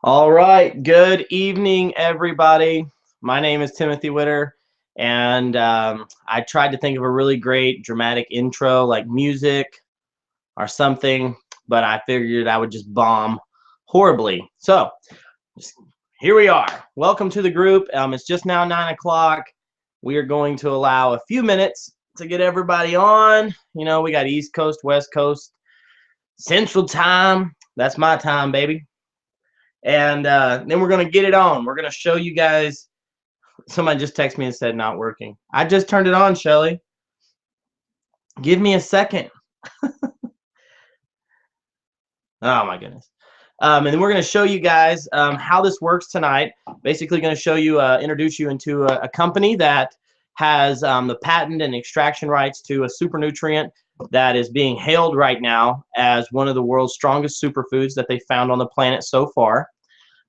All right. Good evening, everybody. My name is Timothy Witter, and I tried to think of a really great dramatic intro, like music or something, but I figured I would just bomb horribly. So just, here we are. Welcome to the group. It's just now 9 o'clock. We are going to allow a few minutes to get everybody on. You know, we got East Coast, West Coast, Central Time. That's my time, baby. And then we're going to get it on. We're going to show you guys. Somebody just texted me and said not working. I just turned it on, Shelly. Give me a second. Oh my goodness. And then we're going to show you guys how this works tonight. Basically going to show you, introduce you into a company that has the patent and extraction rights to a super nutrient that is being hailed right now as one of the world's strongest superfoods that they found on the planet so far.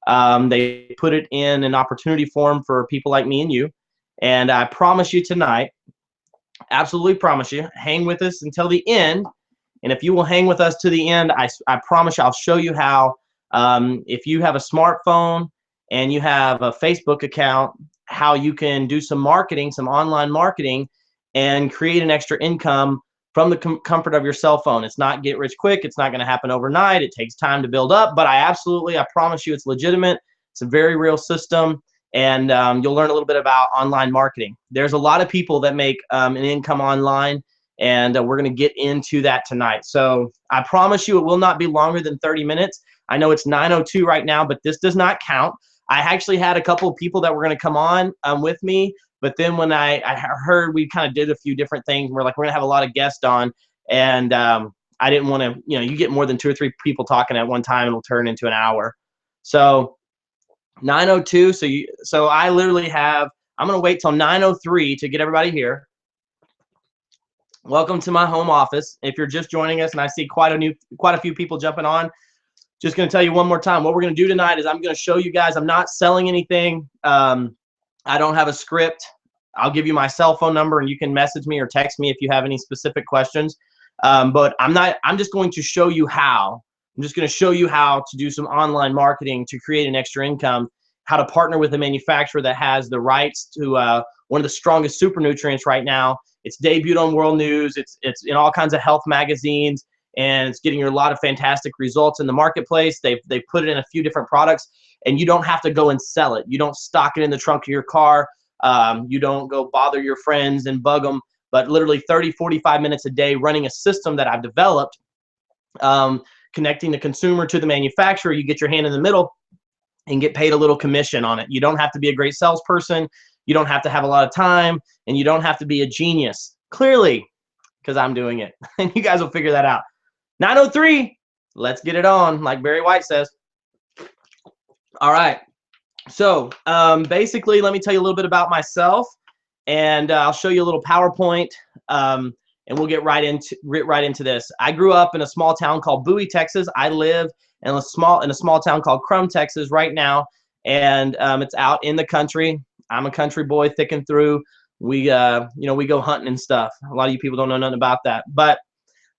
They put it in an opportunity form for people like me and you. And I promise you tonight, absolutely promise you, hang with us until the end. And if you will hang with us to the end, I promise you, I'll show you how, if you have a smartphone and you have a Facebook account, how you can do some marketing, some online marketing, and create an extra income from the comfort of your cell phone. It's not get rich quick. It's not going to happen overnight. It takes time to build up, but I promise you it's legitimate. It's a very real system, and you'll learn a little bit about online marketing. There's a lot of people that make an income online, and we're going to get into that tonight. So I promise you it will not be longer than 30 minutes. I know it's 9:02 right now, but this does not count. I actually had a couple of people that were going to come on with me, but then when I heard we kind of did a few different things, we're like, we're gonna have a lot of guests on, and I didn't want to, you get more than 2 or 3 people talking at one time, it'll turn into an hour. So 9:02. So I literally have. I'm gonna wait till 9:03 to get everybody here. Welcome to my home office. If you're just joining us, and I see quite a few people jumping on, just gonna tell you one more time. What we're gonna do tonight is I'm gonna show you guys. I'm not selling anything. I don't have a script. I'll give you my cell phone number and you can message me or text me if you have any specific questions. But I'm just going to show you how. I'm just going to show you how to do some online marketing to create an extra income, how to partner with a manufacturer that has the rights to one of the strongest super nutrients right now. It's debuted on World News. It's in all kinds of health magazines, and it's getting a lot of fantastic results in the marketplace. They've put it in a few different products, and you don't have to go and sell it. You don't stock it in the trunk of your car. You don't go bother your friends and bug them, but literally 30, 45 minutes a day running a system that I've developed, connecting the consumer to the manufacturer. You get your hand in the middle and get paid a little commission on it. You don't have to be a great salesperson. You don't have to have a lot of time, and you don't have to be a genius, clearly, because I'm doing it. And you guys will figure that out. 9:03, let's get it on, like Barry White says. All right. So basically, let me tell you a little bit about myself, and I'll show you a little PowerPoint, and we'll get right into this. I grew up in a small town called Bowie, Texas. I live in a small town called Crum, Texas, right now, and it's out in the country. I'm a country boy, thick and through. We we go hunting and stuff. A lot of you people don't know nothing about that, but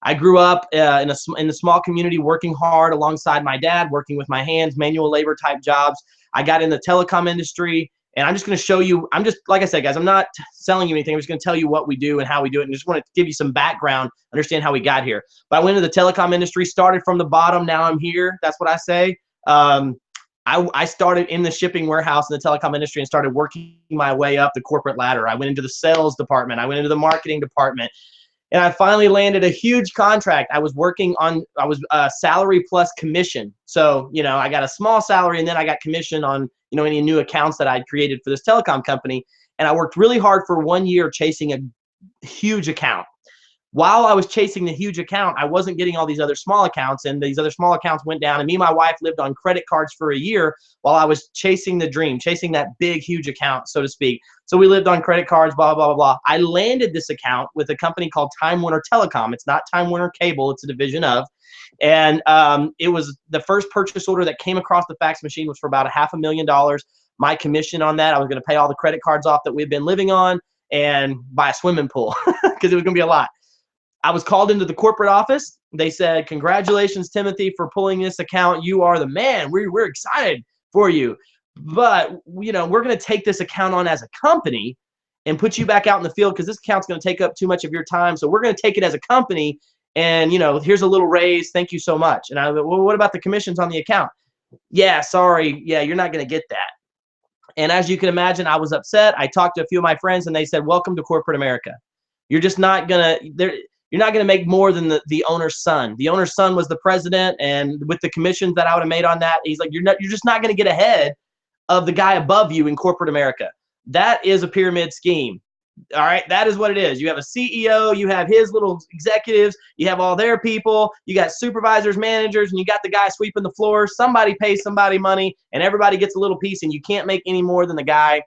I grew up in a small community, working hard alongside my dad, working with my hands, manual labor type jobs. I got in the telecom industry, and I'm just going to show you. I'm just, like I said, guys, I'm not selling you anything. I'm just going to tell you what we do and how we do it, and just want to give you some background, understand how we got here. But I went into the telecom industry, started from the bottom. Now I'm here. That's what I say. I started in the shipping warehouse in the telecom industry and started working my way up the corporate ladder. I went into the sales department. I went into the marketing department. And I finally landed a huge contract. I was salary plus commission. So, I got a small salary, and then I got commission on, any new accounts that I'd created for this telecom company. And I worked really hard for 1 year chasing a huge account. While I was chasing the huge account, I wasn't getting all these other small accounts, and these other small accounts went down, and me and my wife lived on credit cards for a year while I was chasing the dream, chasing that big, huge account, so to speak. So we lived on credit cards, blah, blah, blah, blah. I landed this account with a company called Time Warner Telecom. It's not Time Warner Cable. It's a division of. And it was the first purchase order that came across the fax machine was for about $500,000. My commission on that, I was going to pay all the credit cards off that we've been living on and buy a swimming pool because it was going to be a lot. I was called into the corporate office. They said, congratulations, Timothy, for pulling this account. You are the man. We're excited for you. But, you know, we're going to take this account on as a company and put you back out in the field because this account's going to take up too much of your time. So we're going to take it as a company. And, you know, here's a little raise. Thank you so much. And I went, well, what about the commissions on the account? Yeah, sorry. Yeah, you're not going to get that. And as you can imagine, I was upset. I talked to a few of my friends and they said, welcome to corporate America. You're just not going to, you're not going to make more than the owner's son. The owner's son was the president, and with the commissions that I would have made on that, he's like, you're just not going to get ahead of the guy above you in corporate America. That is a pyramid scheme. All right, that is what it is. You have a CEO, you have his little executives, you have all their people, you got supervisors, managers, and you got the guy sweeping the floor. Somebody pays somebody money, and everybody gets a little piece, and you can't make any more than the guy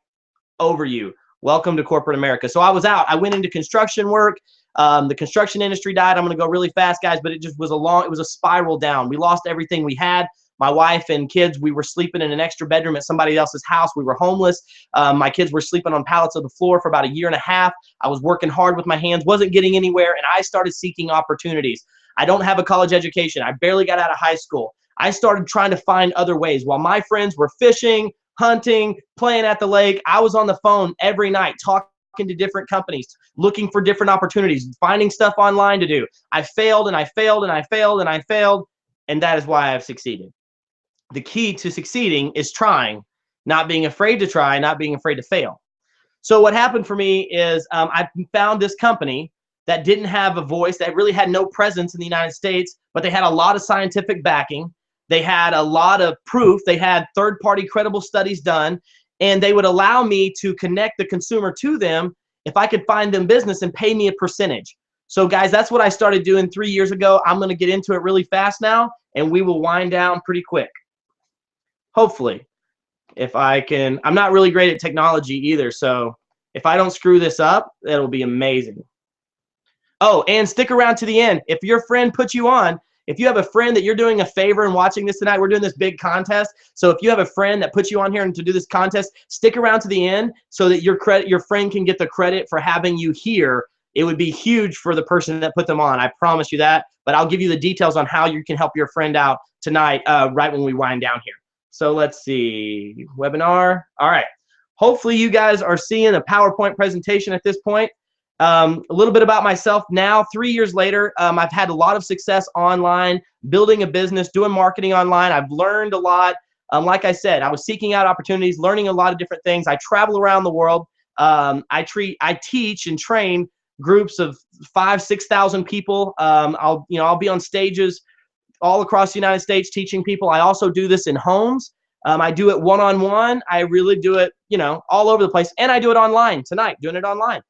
over you. Welcome to corporate America. So I was out. I went into construction work. The construction industry died. I'm going to go really fast, guys, but it just was it was a spiral down. We lost everything we had. My wife and kids, we were sleeping in an extra bedroom at somebody else's house. We were homeless. My kids were sleeping on pallets of the floor for about a year and a half. I was working hard with my hands, wasn't getting anywhere, and I started seeking opportunities. I don't have a college education. I barely got out of high school. I started trying to find other ways. While my friends were fishing, hunting, playing at the lake, I was on the phone every night talking to different companies, looking for different opportunities, finding stuff online to do. I failed and I failed and I failed and I failed, and that is why I've succeeded. The key to succeeding is trying, not being afraid to try, not being afraid to fail. So what happened for me is I found this company that didn't have a voice, that really had no presence in the United States, but they had a lot of scientific backing. They had a lot of proof. They had third-party credible studies done, and they would allow me to connect the consumer to them if I could find them business and pay me a percentage. So guys, that's what I started doing 3 years ago. I'm going to get into it really fast now, and we will wind down pretty quick. Hopefully, if I can. I'm not really great at technology either, so if I don't screw this up, it'll be amazing. Oh, and stick around to the end. If your friend puts you on, if you have a friend that you're doing a favor and watching this tonight, we're doing this big contest. So if you have a friend that puts you on here and to do this contest, stick around to the end so that your friend can get the credit for having you here. It would be huge for the person that put them on. I promise you that. But I'll give you the details on how you can help your friend out tonight, right when we wind down here. So let's see, webinar. All right. Hopefully you guys are seeing a PowerPoint presentation at this point. A little bit about myself now. 3 years later, I've had a lot of success online, building a business, doing marketing online. I've learned a lot. Like I said, I was seeking out opportunities, learning a lot of different things. I travel around the world. I teach and train groups of 5,000 to 6,000 people. I'll be on stages all across the United States teaching people. I also do this in homes. I do it one-on-one. I really do it, all over the place. And I do it online tonight, doing it online.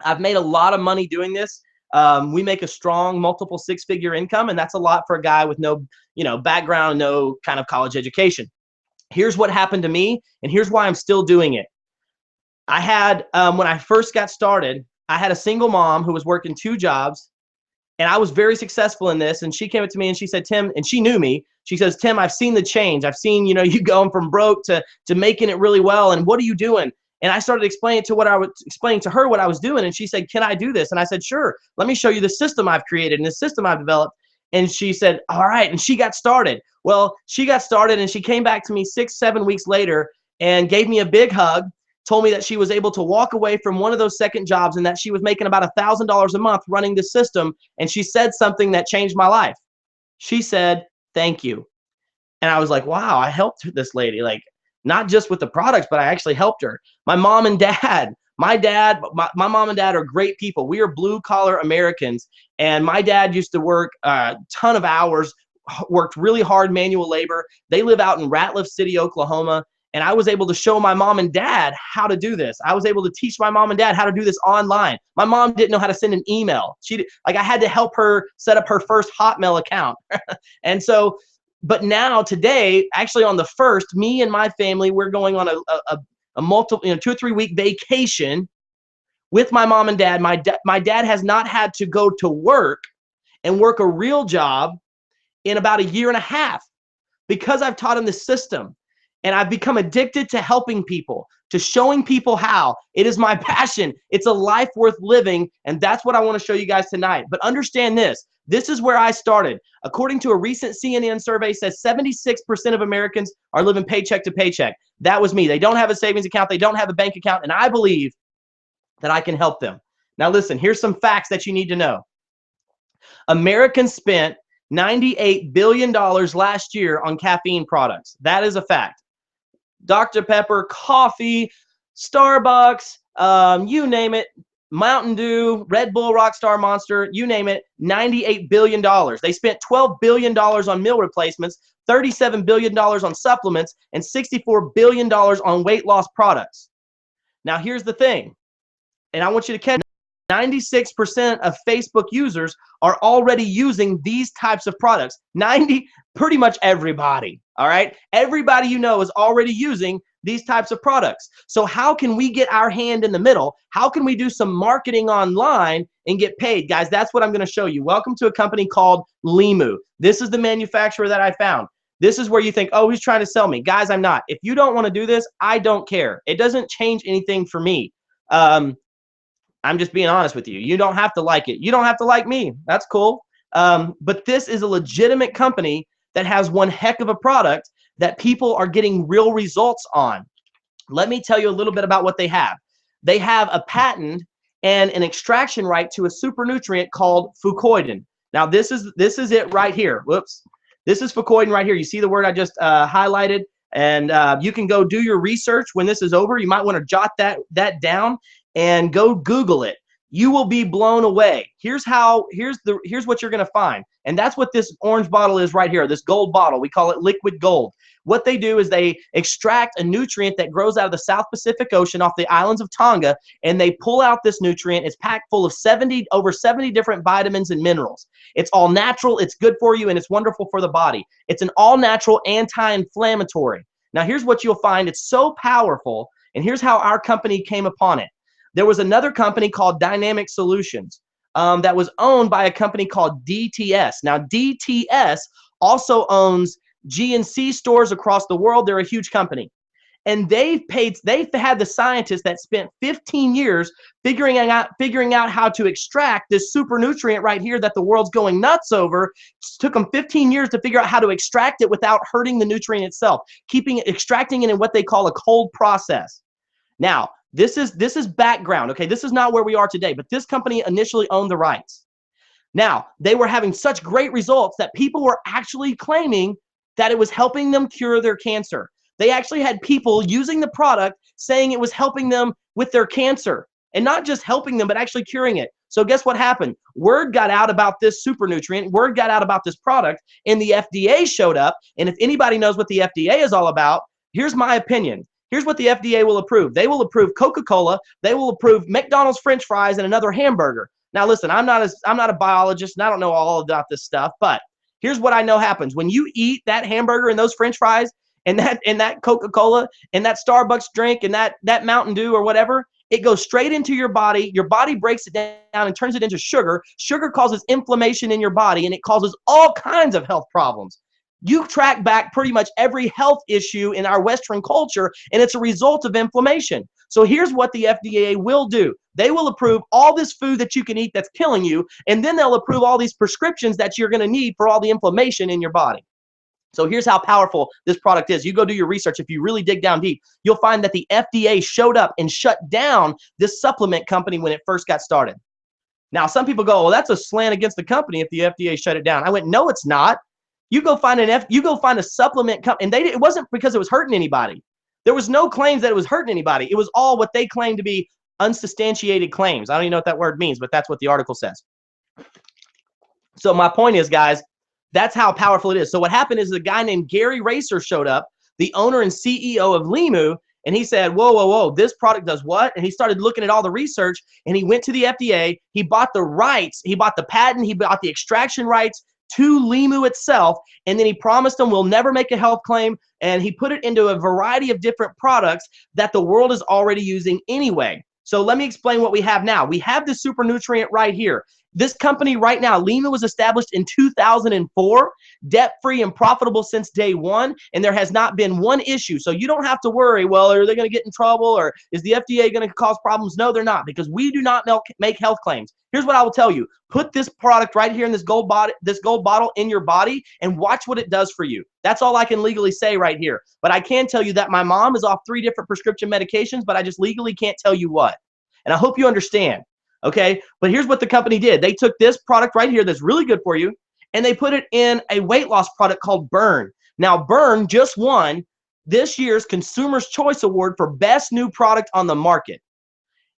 I've made a lot of money doing this. We make a strong multiple six-figure income, and that's a lot for a guy with no, background, no kind of college education. Here's what happened to me, and here's why I'm still doing it. I had, when I first got started, I had a single mom who was working 2 jobs, and I was very successful in this. And she came up to me and she said, Tim, and she knew me. She says, Tim, I've seen the change. I've seen, you going from broke to making it really well. And what are you doing? And I started explaining to her what I was doing. And she said, can I do this? And I said, sure. Let me show you the system I've created and the system I've developed. And she said, all right. And she got started. Well, she got started and she came back to me 6-7 weeks later and gave me a big hug, told me that she was able to walk away from one of those second jobs and that she was making about $1,000 a month running the system. And she said something that changed my life. She said, thank you. And I was like, wow, I helped this lady, like not just with the products, but I actually helped her. My mom and dad, my mom and dad are great people. We are blue collar Americans. And my dad used to work a ton of hours, worked really hard manual labor. They live out in Ratliff City, Oklahoma. And I was able to show my mom and dad how to do this. I was able to teach my mom and dad how to do this online. My mom didn't know how to send an email. I had to help her set up her first Hotmail account. And so, but now today, actually on the 1st, me and my family, we're going on a multiple, 2 or 3 week vacation with my mom and dad. My dad has not had to go to work and work a real job in about 1.5 years because I've taught him this system. And I've become addicted to helping people. to showing people how. It is my passion. It's a life worth living, and that's what I want to show you guys tonight. But understand this. This is where I started. According to a recent CNN survey, says 76% of Americans are living paycheck to paycheck. That was me. They don't have a savings account. They don't have a bank account, and I believe that I can help them. Now listen, here's some facts that you need to know. Americans spent $98 billion last year on caffeine products. That is a fact. Dr. Pepper, coffee, Starbucks, you name it, Mountain Dew, Red Bull, Rockstar, Monster, you name it, $98 billion. They spent $12 billion on meal replacements, $37 billion on supplements, and $64 billion on weight loss products. Now, here's the thing, and I want you to catch 96% of Facebook users are already using these types of products. Pretty much everybody, all right? Everybody you know is already using these types of products. So how can we get our hand in the middle? How can we do some marketing online and get paid? Guys, that's what I'm going to show you. Welcome to a company called Limu. This is the manufacturer that I found. This is where you think, oh, he's trying to sell me. Guys, I'm not. If you don't want to do this, I don't care. It doesn't change anything for me. I'm just being honest with you. You don't have to like it. You don't have to like me. That's cool. But this is a legitimate company that has one heck of a product that people are getting real results on. Let me tell you a little bit about what they have. They have a patent and an extraction right to a super nutrient called fucoidan. Now, this is it right here. Whoops. This is fucoidan right here. You see the word I just highlighted? And you can go do your research when this is over. You might want to jot that down and go Google it. You will be blown away. Here's what you're going to find. And that's what this orange bottle is right here, this gold bottle. We call it liquid gold. What they do is they extract a nutrient that grows out of the South Pacific Ocean off the islands of Tonga, and they pull out this nutrient. It's packed full of over 70 different vitamins and minerals. It's all natural, it's good for you, and it's wonderful for the body. It's an all-natural anti-inflammatory. Now, here's what you'll find. It's so powerful, and here's how our company came upon it. There was another company called Dynamic Solutions that was owned by a company called DTS. Now, DTS also owns GNC stores across the world. They're a huge company. And they've had the scientists that spent 15 years figuring out how to extract this super nutrient right here that the world's going nuts over. It took them 15 years to figure out how to extract it without hurting the nutrient itself, extracting it in what they call a cold process. Now, this is background, okay? This is not where we are today, but this company initially owned the rights. Now, they were having such great results that people were actually claiming that it was helping them cure their cancer. They actually had people using the product saying it was helping them with their cancer, and not just helping them, but actually curing it. So guess what happened? Word got out about this super nutrient, word got out about this product, and the FDA showed up. And if anybody knows what the FDA is all about, here's my opinion. Here's what the FDA will approve. They will approve Coca-Cola. They will approve McDonald's French fries and another hamburger. Now, listen, I'm not a biologist, and I don't know all about this stuff, but here's what I know happens. When you eat that hamburger and those French fries and that Coca-Cola and that Starbucks drink and that Mountain Dew or whatever, it goes straight into your body. Your body breaks it down and turns it into sugar. Sugar causes inflammation in your body, and it causes all kinds of health problems. You track back pretty much every health issue in our Western culture, and it's a result of inflammation. So here's what the FDA will do. They will approve all this food that you can eat that's killing you, and then they'll approve all these prescriptions that you're going to need for all the inflammation in your body. So here's how powerful this product is. You go do your research. If you really dig down deep, you'll find that the FDA showed up and shut down this supplement company when it first got started. Now, some people go, well, that's a slant against the company if the FDA shut it down. I went, no, it's not. You go find a supplement company, and it wasn't because it was hurting anybody. There was no claims that it was hurting anybody. It was all what they claimed to be unsubstantiated claims. I don't even know what that word means, but that's what the article says. So my point is, guys, that's how powerful it is. So what happened is a guy named Gary Racer showed up, the owner and CEO of Limu, and he said, whoa, this product does what? And he started looking at all the research, and he went to the FDA. He bought the rights. He bought the patent. He bought the extraction rights to Limu itself, and then he promised them we'll never make a health claim, and he put it into a variety of different products that the world is already using anyway. So let me explain what we have now. We have this super nutrient right here, This company right now, Lima, was established in 2004, debt-free and profitable since day one, and there has not been one issue. So you don't have to worry, well, are they going to get in trouble, or is the FDA going to cause problems? No, they're not, because we do not make health claims. Here's what I will tell you. Put this product right here in this gold bottle in your body and watch what it does for you. That's all I can legally say right here. But I can tell you that my mom is off 3 different prescription medications, but I just legally can't tell you what. And I hope you understand. Okay, but here's what the company did. They took this product right here that's really good for you, and they put it in a weight loss product called Burn. Now, Burn just won this year's Consumer's Choice Award for Best New Product on the Market.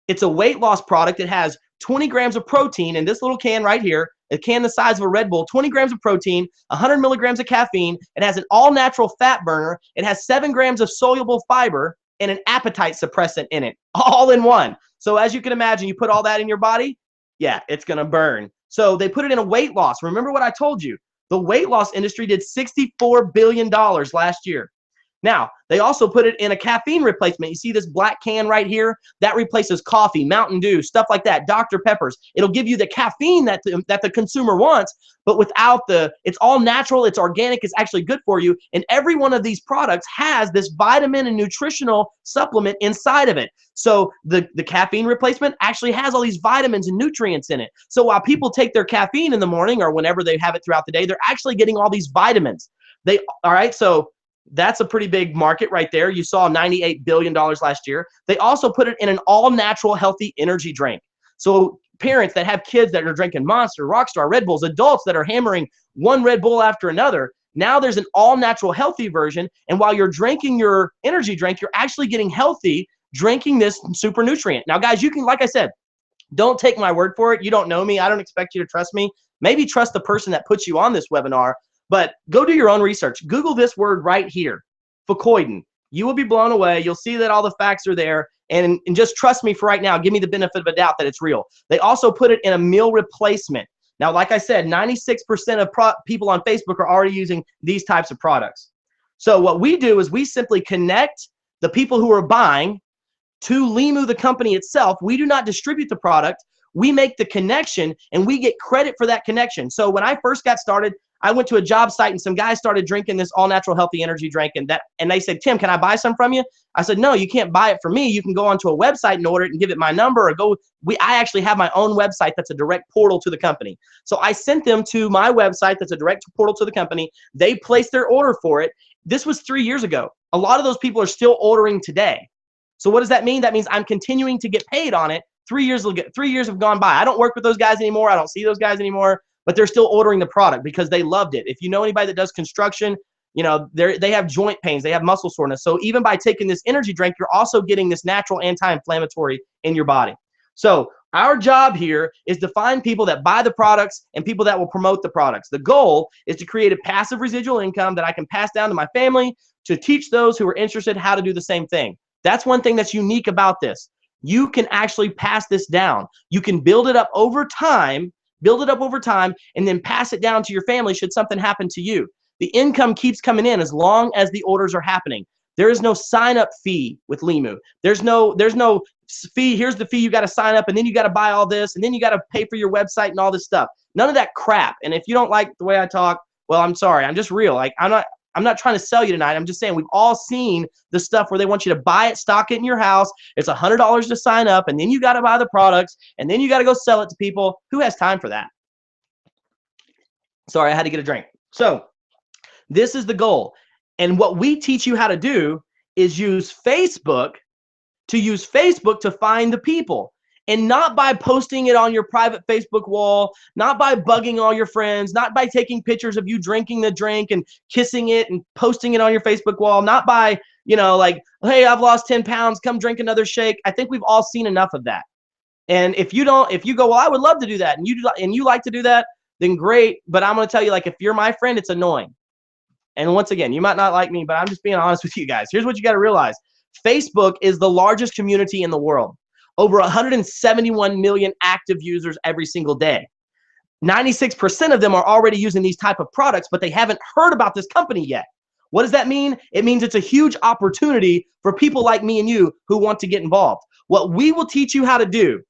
It's a weight loss product. It has 20 grams of protein in this little can right here, a can the size of a Red Bull, 20 grams of protein, 100 milligrams of caffeine. It has an all-natural fat burner. It has 7 grams of soluble fiber and an appetite suppressant in it, all in one. So as you can imagine, you put all that in your body, yeah, it's going to burn. So they put it in a weight loss. Remember what I told you. The weight loss industry did $64 billion last year. Now, they also put it in a caffeine replacement. You see this black can right here? That replaces coffee, Mountain Dew, stuff like that, Dr. Peppers. It'll give you the caffeine that the consumer wants, but without it's all natural, it's organic, it's actually good for you. And every one of these products has this vitamin and nutritional supplement inside of it. So the caffeine replacement actually has all these vitamins and nutrients in it. So while people take their caffeine in the morning or whenever they have it throughout the day, they're actually getting all these vitamins. All right, so that's a pretty big market right there. You saw $98 billion last year. They also put it in an all-natural healthy energy drink. So parents that have kids that are drinking Monster, Rockstar, Red Bulls, adults that are hammering one Red Bull after another, now there's an all-natural healthy version. And while you're drinking your energy drink, you're actually getting healthy drinking this super nutrient. Now, guys, you can, like I said, don't take my word for it. You don't know me. I don't expect you to trust me. Maybe trust the person that puts you on this webinar. But go do your own research. Google this word right here, Fucoidan. You will be blown away. You'll see that all the facts are there. And just trust me for right now. Give me the benefit of a doubt that it's real. They also put it in a meal replacement. Now, like I said, 96% of people on Facebook are already using these types of products. So what we do is we simply connect the people who are buying to Limu, the company itself. We do not distribute the product. We make the connection, and we get credit for that connection. So when I first got started, I went to a job site and some guys started drinking this all-natural healthy energy drink, and they said, Tim, can I buy some from you? I said, no, you can't buy it from me. You can go onto a website and order it and give it my number, or I actually have my own website that's a direct portal to the company. So I sent them to my website that's a direct portal to the company. They placed their order for it. This was 3 years ago. A lot of those people are still ordering today. So what does that mean? That means I'm continuing to get paid on it. 3 years have gone by. I don't work with those guys anymore. I don't see those guys anymore. But they're still ordering the product because they loved it. If you know anybody that does construction, you know, they have joint pains, they have muscle soreness. So even by taking this energy drink, you're also getting this natural anti-inflammatory in your body. So our job here is to find people that buy the products and people that will promote the products. The goal is to create a passive residual income that I can pass down to my family to teach those who are interested how to do the same thing. That's one thing that's unique about this. You can actually pass this down. You can build it up over time, and then pass it down to your family should something happen to you. The income keeps coming in as long as the orders are happening. There is no sign-up fee with Limu. There's no fee. Here's the fee. You got to sign up, and then you got to buy all this, and then you got to pay for your website and all this stuff. None of that crap. And if you don't like the way I talk, well, I'm sorry. I'm just real. Like I'm not trying to sell you tonight. I'm just saying we've all seen the stuff where they want you to buy it, stock it in your house. It's $100 to sign up, and then you got to buy the products, and then you got to go sell it to people. Who has time for that? Sorry, I had to get a drink. So this is the goal. And what we teach you how to do is use Facebook to find the people. And not by posting it on your private Facebook wall, not by bugging all your friends, not by taking pictures of you drinking the drink and kissing it and posting it on your Facebook wall, not by, like, hey, I've lost 10 pounds, come drink another shake. I think we've all seen enough of that. And if you go, well, I would love to do that, and you like to do that, then great. But I'm going to tell you, like, if you're my friend, it's annoying. And once again, you might not like me, but I'm just being honest with you guys. Here's what you got to realize. Facebook is the largest community in the world. Over 171 million active users every single day. 96% of them are already using these type of products, but they haven't heard about this company yet. What does that mean? It means it's a huge opportunity for people like me and you who want to get involved. What we will teach you how to do,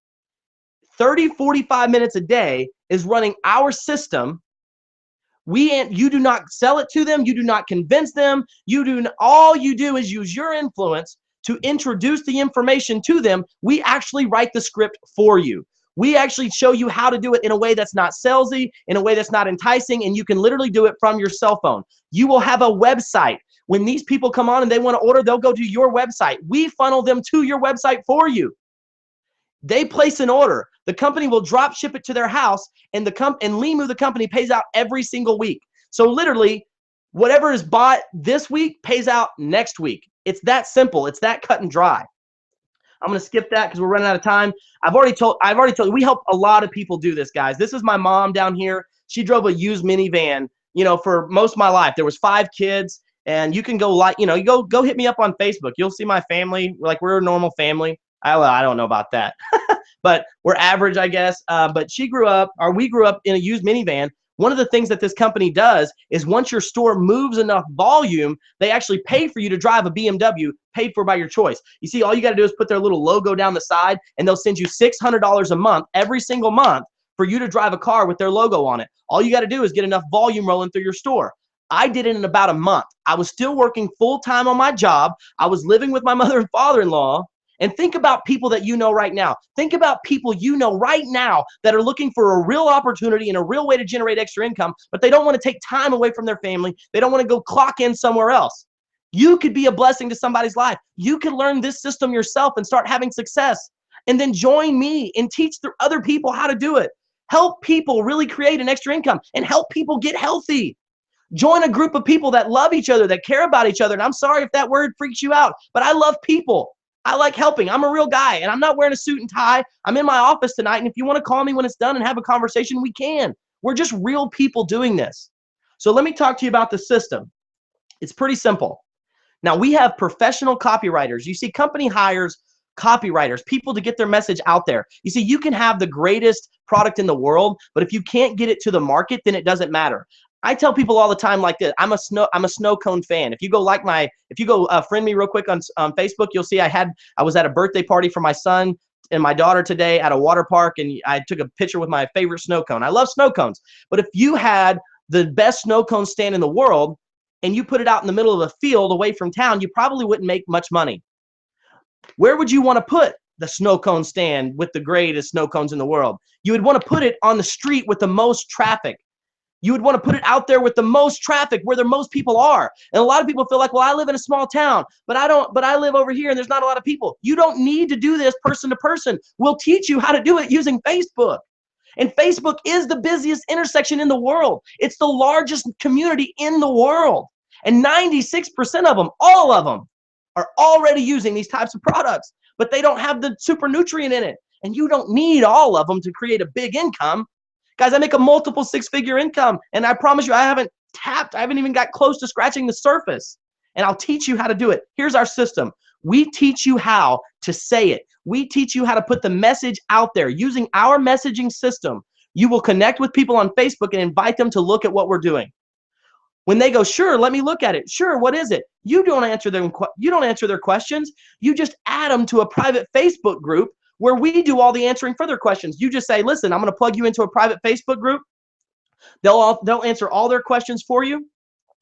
30, 45 minutes a day is running our system. You do not sell it to them. You do not convince them. All you do is use your influence to introduce the information to them. We actually write the script for you. We actually show you how to do it in a way that's not salesy, in a way that's not enticing, and you can literally do it from your cell phone. You will have a website. When these people come on and they want to order, they'll go to your website. We funnel them to your website for you. They place an order. The company will drop ship it to their house, and Limu, the company, pays out every single week. So literally, whatever is bought this week pays out next week. It's that simple. It's that cut and dry. I'm going to skip that because we're running out of time. I've already told you, we help a lot of people do this, guys. This is my mom down here. She drove a used minivan, for most of my life. There was 5 kids, and you can go you go hit me up on Facebook. You'll see my family. We're a normal family. I don't know about that, but we're average, I guess. But we grew up in a used minivan. One of the things that this company does is once your store moves enough volume, they actually pay for you to drive a BMW paid for by your choice. You see, all you got to do is put their little logo down the side, and they'll send you $600 a month, every single month, for you to drive a car with their logo on it. All you got to do is get enough volume rolling through your store. I did it in about a month. I was still working full-time on my job. I was living with my mother and father-in-law. And think about people that you know right now. Think about people you know right now that are looking for a real opportunity and a real way to generate extra income, but they don't want to take time away from their family. They don't want to go clock in somewhere else. You could be a blessing to somebody's life. You could learn this system yourself and start having success. And then join me and teach other people how to do it. Help people really create an extra income and help people get healthy. Join a group of people that love each other, that care about each other. And I'm sorry if that word freaks you out, but I love people. I like helping. I'm a real guy, and I'm not wearing a suit and tie. I'm in my office tonight, and if you want to call me when it's done and have a conversation, we can. We're just real people doing this. So let me talk to you about the system. It's pretty simple. Now, we have professional copywriters. You see, company hires copywriters, people to get their message out there. You see, you can have the greatest product in the world, but if you can't get it to the market, then it doesn't matter. I tell people all the time like this. I'm a snow cone fan. If you go friend me real quick on Facebook, you'll see I was at a birthday party for my son and my daughter today at a water park, and I took a picture with my favorite snow cone. I love snow cones, but if you had the best snow cone stand in the world and you put it out in the middle of a field away from town, you probably wouldn't make much money. Where would you want to put the snow cone stand with the greatest snow cones in the world? You would want to put it on the street with the most traffic. You would want to put it out there with the most traffic where the most people are. And a lot of people feel like, well, I live in a small town, but I live over here and there's not a lot of people. You don't need to do this person to person. We'll teach you how to do it using Facebook. And Facebook is the busiest intersection in the world. It's the largest community in the world. And 96% of them, all of them, are already using these types of products, but they don't have the super nutrient in it. And you don't need all of them to create a big income. Guys, I make a multiple 6-figure income, and I promise you I haven't even got close to scratching the surface. And I'll teach you how to do it. Here's our system. We teach you how to say it. We teach you how to put the message out there. Using our messaging system, you will connect with people on Facebook and invite them to look at what we're doing. When they go, sure, let me look at it. Sure, what is it? You don't answer their questions. You just add them to a private Facebook group where we do all the answering for their questions. You just say, listen, I'm going to plug you into a private Facebook group. They'll answer all their questions for you.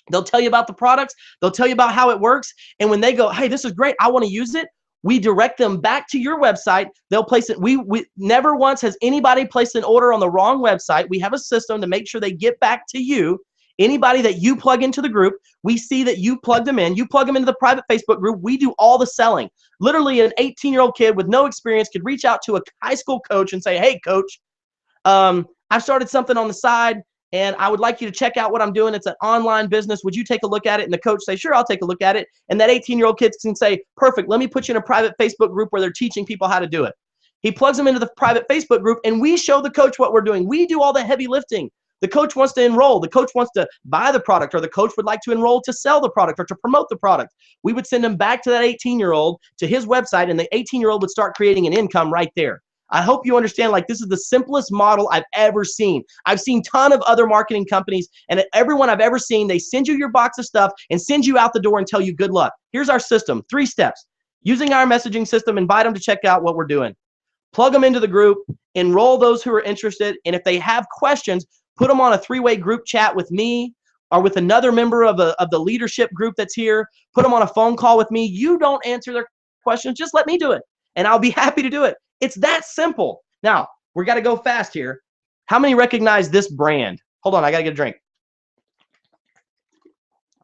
They'll tell you about the products. They'll tell you about how it works. And when they go, hey, this is great, I want to use it, we direct them back to your website. They'll place it. We never once has anybody placed an order on the wrong website. We have a system to make sure they get back to you. Anybody that you plug into the group, we see that you plug them in. You plug them into the private Facebook group. We do all the selling. Literally, an 18-year-old kid with no experience could reach out to a high school coach and say, hey, coach, I've started something on the side, and I would like you to check out what I'm doing. It's an online business. Would you take a look at it? And the coach say, sure, I'll take a look at it. And that 18-year-old kid can say, perfect, let me put you in a private Facebook group where they're teaching people how to do it. He plugs them into the private Facebook group, and we show the coach what we're doing. We do all the heavy lifting. The coach wants to enroll. The coach wants to buy the product, or the coach would like to enroll to sell the product or to promote the product. We would send him back to that 18-year-old to his website, and the 18-year-old would start creating an income right there. I hope you understand, like, this is the simplest model I've ever seen. I've seen a ton of other marketing companies, and everyone I've ever seen, they send you your box of stuff and send you out the door and tell you good luck. Here's our system, 3 steps. Using our messaging system, invite them to check out what we're doing. plug them into the group, enroll those who are interested. And if they have questions, put them on a 3-way group chat with me or with another member of the leadership group that's here. Put them on a phone call with me. You don't answer their questions. Just let me do it. And I'll be happy to do it. It's that simple. Now, we got to go fast here. How many recognize this brand? Hold on, I got to get a drink.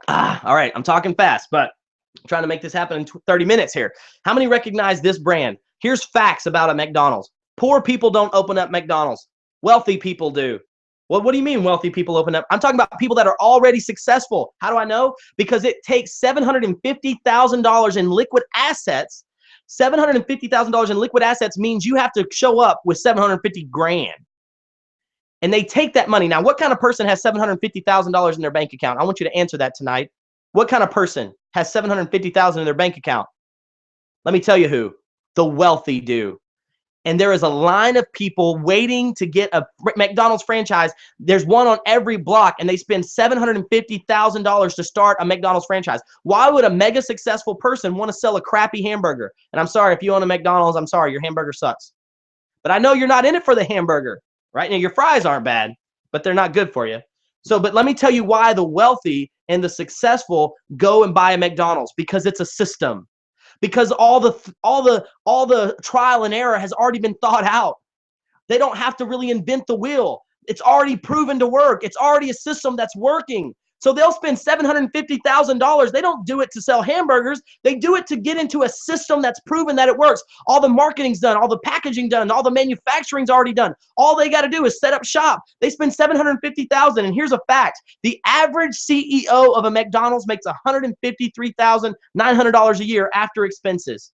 All right, I'm talking fast, but I'm trying to make this happen in 30 minutes here. How many recognize this brand? Here's facts about a McDonald's. Poor people don't open up McDonald's. Wealthy people do. Well, what do you mean wealthy people open up? I'm talking about people that are already successful. How do I know? Because it takes $750,000 in liquid assets. $750,000 in liquid assets means you have to show up with 750 grand. And they take that money. Now, what kind of person has $750,000 in their bank account? I want you to answer that tonight. What kind of person has $750,000 in their bank account? Let me tell you who. The wealthy do. And there is a line of people waiting to get a McDonald's franchise. There's one on every block, and they spend $750,000 to start a McDonald's franchise. Why would a mega successful person want to sell a crappy hamburger? And I'm sorry, if you own a McDonald's, I'm sorry, your hamburger sucks. But I know you're not in it for the hamburger, right? Now, your fries aren't bad, but they're not good for you. So, but let me tell you why the wealthy and the successful go and buy a McDonald's, because it's a system. Because all the trial and error has already been thought out. They don't have to really invent the wheel. It's already proven to work. It's already a system that's working. So they'll spend $750,000. They don't do it to sell hamburgers. They do it to get into a system that's proven that it works. All the marketing's done, all the packaging done, all the manufacturing's already done. All they got to do is set up shop. They spend $750,000. And here's a fact. The average CEO of a McDonald's makes $153,900 a year after expenses.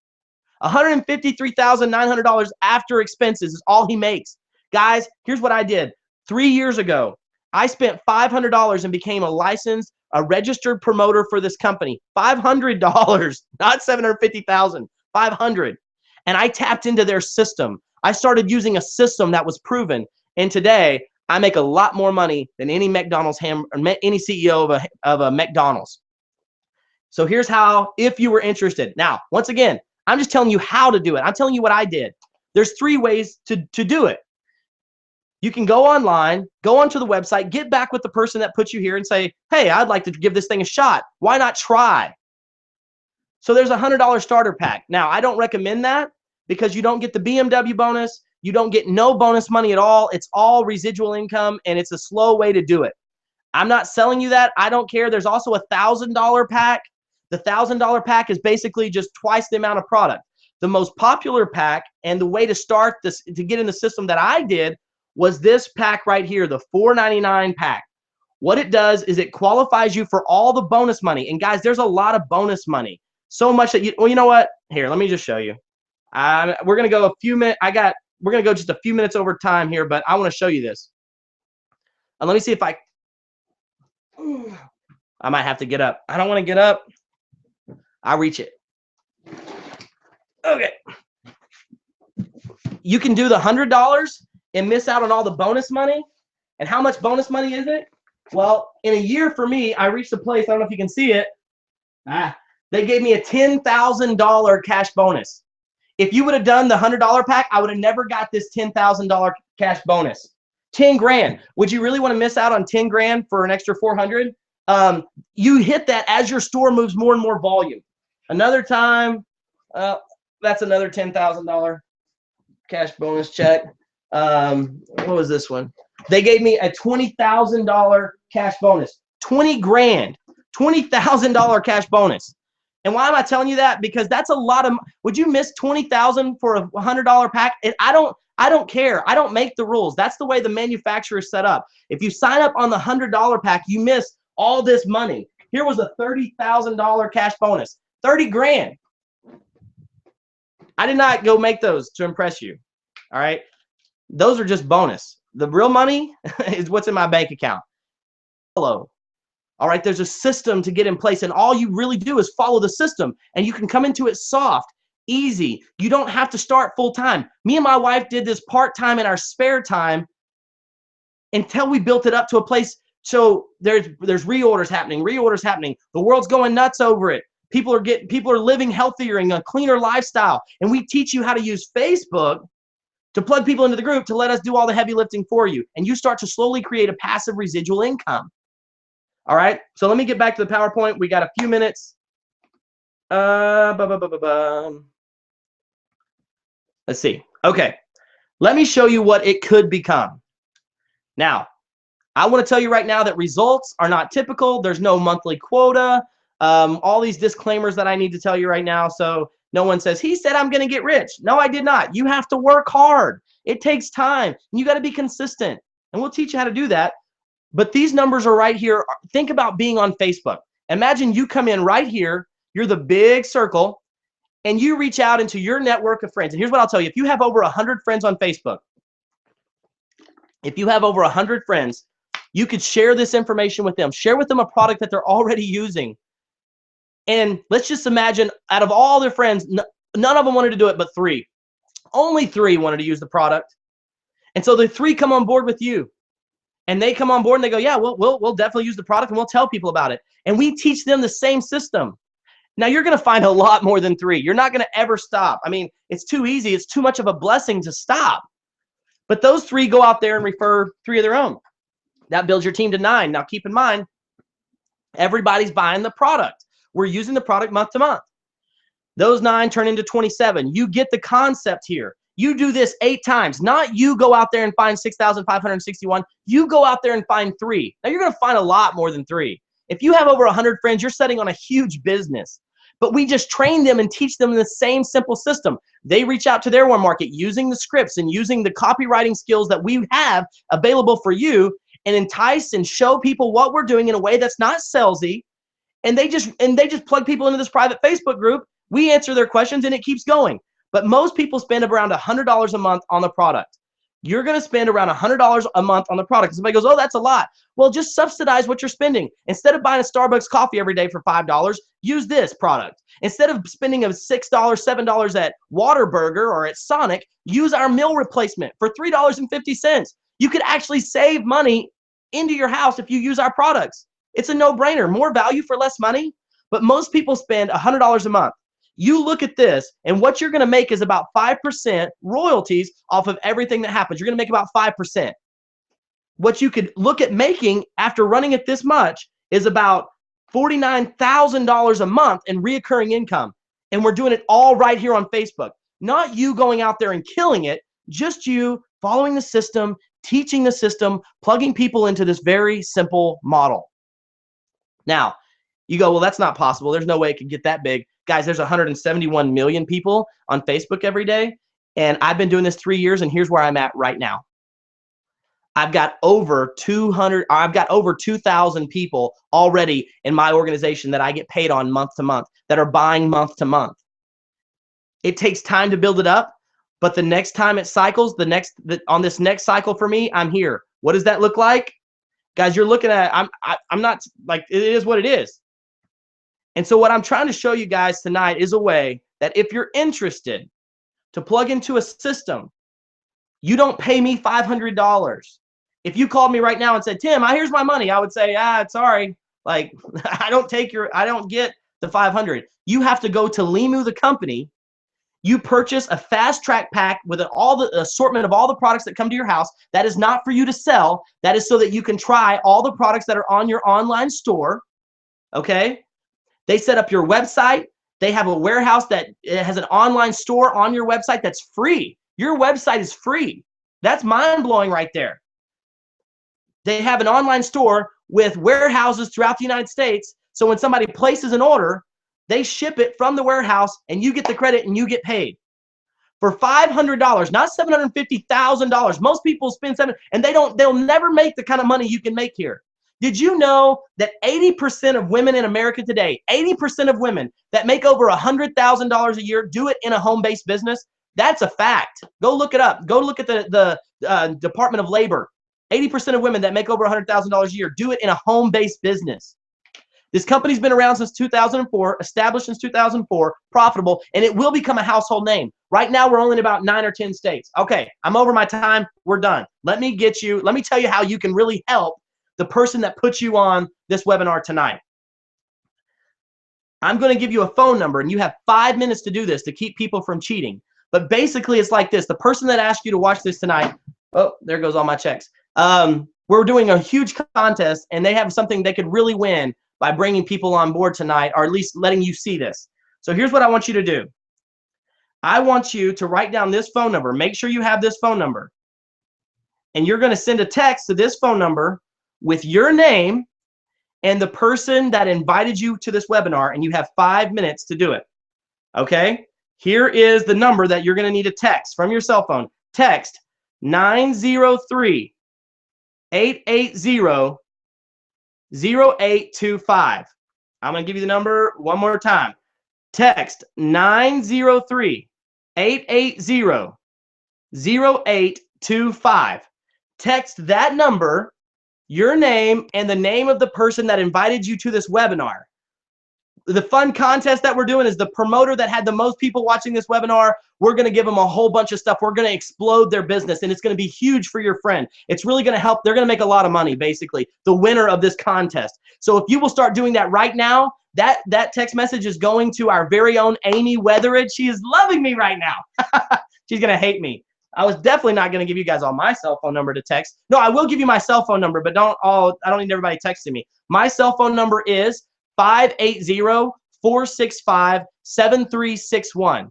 $153,900 after expenses is all he makes. Guys, here's what I did. 3 years ago, I spent $500 and became a registered promoter for this company. $500, not $750,000, $500. And I tapped into their system. I started using a system that was proven. And today, I make a lot more money than any McDonald's any CEO of a McDonald's. So here's how, if you were interested. Now, once again, I'm just telling you how to do it. I'm telling you what I did. There's 3 ways to do it. You can go online, go onto the website, get back with the person that put you here and say, hey, I'd like to give this thing a shot. Why not try? So there's a $100 starter pack. Now, I don't recommend that because you don't get the BMW bonus. You don't get no bonus money at all. It's all residual income, and it's a slow way to do it. I'm not selling you that. I don't care. There's also a $1,000 pack. The $1,000 pack is basically just twice the amount of product. The most popular pack and the way to start this, to get in the system that I did, was this pack right here, the $4.99 pack. What it does is it qualifies you for all the bonus money. And guys, there's a lot of bonus money. So much that well, you know what? Here, let me just show you. We're gonna go a few minutes. We're gonna go just a few minutes over time here, but I want to show you this. And let me see if I might have to get up. I don't want to get up. I'll reach it. Okay. You can do the $100 and miss out on all the bonus money. And how much bonus money is it? Well, in a year for me, I reached a place, I don't know if you can see it. They gave me a $10,000 cash bonus. If you would have done the $100 pack, I would have never got this $10,000 cash bonus. 10 grand. Would you really want to miss out on 10 grand for an extra 400? You hit that as your store moves more and more volume. Another time, that's another $10,000 cash bonus check. What was this one? They gave me a $20,000 cash bonus. 20 grand, $20,000 cash bonus. And why am I telling you that? Because that's a lot of, would you miss $20,000 for a $100 pack? I don't care. I don't make the rules. That's the way the manufacturer is set up. If you sign up on the $100 pack, you miss all this money. Here was a $30,000 cash bonus. 30 grand. I did not go make those to impress you. All right. Those are just bonus. The real money is what's in my bank account. Hello. All right. There's a system to get in place, and all you really do is follow the system, and you can come into it soft, easy. You don't have to start full time. Me and my wife did this part-time in our spare time until we built it up to a place. So there's reorders happening. The world's going nuts over it. People are living healthier and a cleaner lifestyle. And we teach you how to use Facebook to plug people into the group to let us do all the heavy lifting for you. And you start to slowly create a passive residual income. All right. So let me get back to the PowerPoint. We got a few minutes. Let's see. Okay. Let me show you what it could become. Now, I want to tell you right now that results are not typical. There's no monthly quota. All these disclaimers that I need to tell you right now. So no one says, he said I'm going to get rich. No, I did not. You have to work hard. It takes time. You got to be consistent. And we'll teach you how to do that. But these numbers are right here. Think about being on Facebook. Imagine you come in right here. You're the big circle. And you reach out into your network of friends. And here's what I'll tell you. If you have over 100 friends on Facebook, if you have over 100 friends, you could share this information with them. Share with them a product that they're already using. And let's just imagine out of all their friends, none of them wanted to do it but 3. Only 3 wanted to use the product. And so the 3 come on board with you. And they come on board and they go, yeah, we'll definitely use the product and we'll tell people about it. And we teach them the same system. Now you're going to find a lot more than 3. You're not going to ever stop. I mean, it's too easy. It's too much of a blessing to stop. But those 3 go out there and refer 3 of their own. That builds your team to 9. Now keep in mind, everybody's buying the product. We're using the product month to month. Those 9 turn into 27. You get the concept here. You do this 8 times. Not you go out there and find 6,561. You go out there and find 3. Now you're going to find a lot more than 3. If you have over 100 friends, you're setting on a huge business. But we just train them and teach them the same simple system. They reach out to their warm market using the scripts and using the copywriting skills that we have available for you, and entice and show people what we're doing in a way that's not salesy. And they just plug people into this private Facebook group. We answer their questions and it keeps going. But most people spend around $100 a month on the product. You're going to spend around $100 a month on the product. Somebody goes, oh, that's a lot. Well, just subsidize what you're spending. Instead of buying a Starbucks coffee every day for $5, use this product. Instead of spending a $6, $7 at Whataburger or at Sonic, use our meal replacement for $3.50. You could actually save money into your house if you use our products. It's a no-brainer. More value for less money. But most people spend $100 a month. You look at this, and what you're going to make is about 5% royalties off of everything that happens. You're going to make about 5%. What you could look at making after running it this much is about $49,000 a month in reoccurring income. And we're doing it all right here on Facebook. Not you going out there and killing it, just you following the system, teaching the system, plugging people into this very simple model. Now, you go, well, that's not possible. There's no way it could get that big. Guys, there's 171 million people on Facebook every day. And I've been doing this 3 years, and here's where I'm at right now. I've got over 2,000 people already in my organization that I get paid on month to month, that are buying month to month. It takes time to build it up, but the next time it cycles, on this next cycle for me, I'm here. What does that look like? Guys, you're looking at, I'm not, like, it is what it is. And so what I'm trying to show you guys tonight is a way that if you're interested to plug into a system, you don't pay me $500. If you called me right now and said, Tim, here's my money, I would say, sorry, like, I don't get the 500. You have to go to Limu, the company. You purchase a fast track pack with all the assortment of all the products that come to your house. That is not for you to sell. That is so that you can try all the products that are on your online store. Okay? They set up your website. They have a warehouse that has an online store on your website that's free. Your website is free. That's mind-blowing right there. They have an online store with warehouses throughout the United States. So when somebody places an order, they ship it from the warehouse and you get the credit and you get paid. For $500, not $750,000. Most people spend and they'll never make the kind of money you can make here. Did you know that 80% of women in America today, 80% of women that make over $100,000 a year do it in a home-based business? That's a fact. Go look it up. Go look at the Department of Labor. 80% of women that make over $100,000 a year do it in a home-based business. This company's been around since 2004, established since 2004, profitable, and it will become a household name. Right now, we're only in about 9 or 10 states. Okay, I'm over my time. We're done. Let me tell you how you can really help the person that puts you on this webinar tonight. I'm going to give you a phone number, and you have 5 minutes to do this to keep people from cheating. But basically, it's like this. The person that asked you to watch this tonight, oh, there goes all my checks. We're doing a huge contest, and they have something they could really win by bringing people on board tonight, or at least letting you see this. So here's what I want you to do. I want you to write down this phone number. Make sure you have this phone number. And you're going to send a text to this phone number with your name and the person that invited you to this webinar, and you have 5 minutes to do it. Okay? Here is the number that you're going to need to text from your cell phone. Text 903-880-0825. I'm going to give you the number one more time. Text 903-880-0825. Text that number, your name, and the name of the person that invited you to this webinar. The fun contest that we're doing is the promoter that had the most people watching this webinar. We're going to give them a whole bunch of stuff. We're going to explode their business, and it's going to be huge for your friend. It's really going to help. They're going to make a lot of money, basically, the winner of this contest. So if you will start doing that right now, that text message is going to our very own Amy Weatheridge. She is loving me right now. She's going to hate me. I was definitely not going to give you guys all my cell phone number to text. No, I will give you my cell phone number, but I don't need everybody texting me. My cell phone number is 580-465-7361.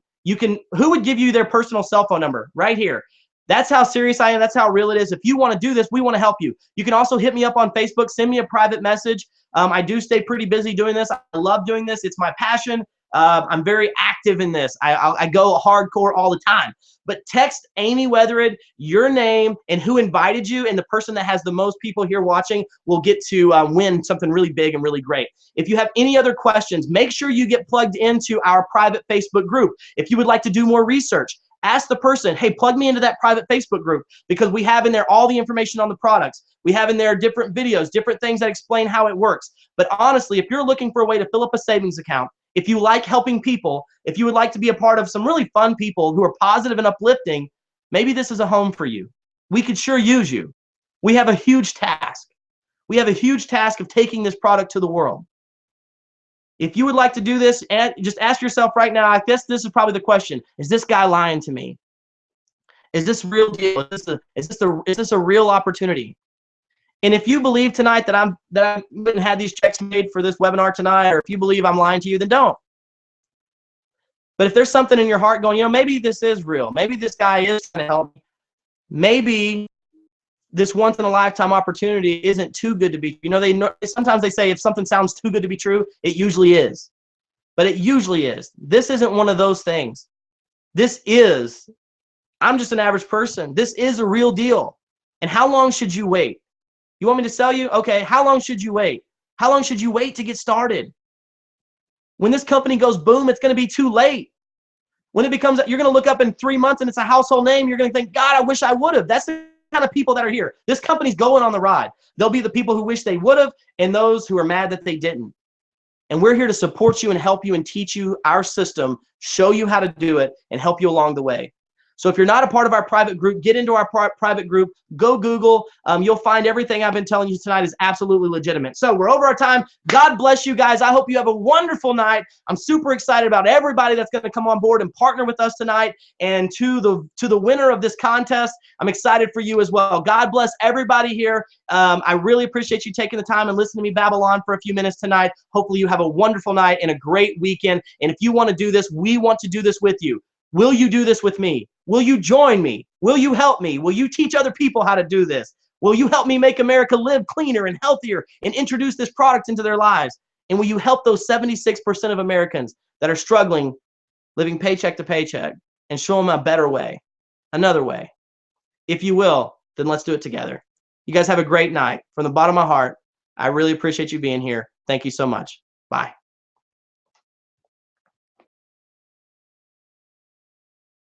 Who would give you their personal cell phone number? Right here. That's how serious I am. That's how real it is. If you want to do this, we want to help you. You can also hit me up on Facebook. Send me a private message. I do stay pretty busy doing this. I love doing this. It's my passion. I'm very active in this. I go hardcore all the time. But text Amy Weatheridge, your name, and who invited you, and the person that has the most people here watching will get to win something really big and really great. If you have any other questions, make sure you get plugged into our private Facebook group. If you would like to do more research, ask the person, hey, plug me into that private Facebook group, because we have in there all the information on the products. We have in there different videos, different things that explain how it works. But honestly, if you're looking for a way to fill up a savings account, if you like helping people, if you would like to be a part of some really fun people who are positive and uplifting, maybe this is a home for you. We could sure use you. We have a huge task. We have a huge task of taking this product to the world. If you would like to do this, just ask yourself right now, I guess this is probably the question. Is this guy lying to me? Is this real deal? Is this a real opportunity? And if you believe tonight that I wouldn't have these checks made for this webinar tonight, or if you believe I'm lying to you, then don't. But if there's something in your heart going, maybe this is real. Maybe this guy is trying to help me. Maybe this once-in-a-lifetime opportunity isn't too good to be. Sometimes they say if something sounds too good to be true, it usually is. But it usually is. This isn't one of those things. I'm just an average person. This is a real deal. And how long should you wait? You want me to sell you? Okay, how long should you wait? How long should you wait to get started? When this company goes boom, it's going to be too late. When it becomes, you're going to look up in 3 months and it's a household name, you're going to think, God, I wish I would have. That's the kind of people that are here. This company's going on the ride. There'll be the people who wish they would have, and those who are mad that they didn't. And we're here to support you and help you and teach you our system, show you how to do it, and help you along the way. So if you're not a part of our private group, get into our private group. Go Google. You'll find everything I've been telling you tonight is absolutely legitimate. So we're over our time. God bless you guys. I hope you have a wonderful night. I'm super excited about everybody that's going to come on board and partner with us tonight. And to the winner of this contest, I'm excited for you as well. God bless everybody here. I really appreciate you taking the time and listening to me babble on for a few minutes tonight. Hopefully you have a wonderful night and a great weekend. And if you want to do this, we want to do this with you. Will you do this with me? Will you join me? Will you help me? Will you teach other people how to do this? Will you help me make America live cleaner and healthier and introduce this product into their lives? And will you help those 76% of Americans that are struggling, living paycheck to paycheck, and show them a better way, another way? If you will, then let's do it together. You guys have a great night. From the bottom of my heart, I really appreciate you being here. Thank you so much. Bye.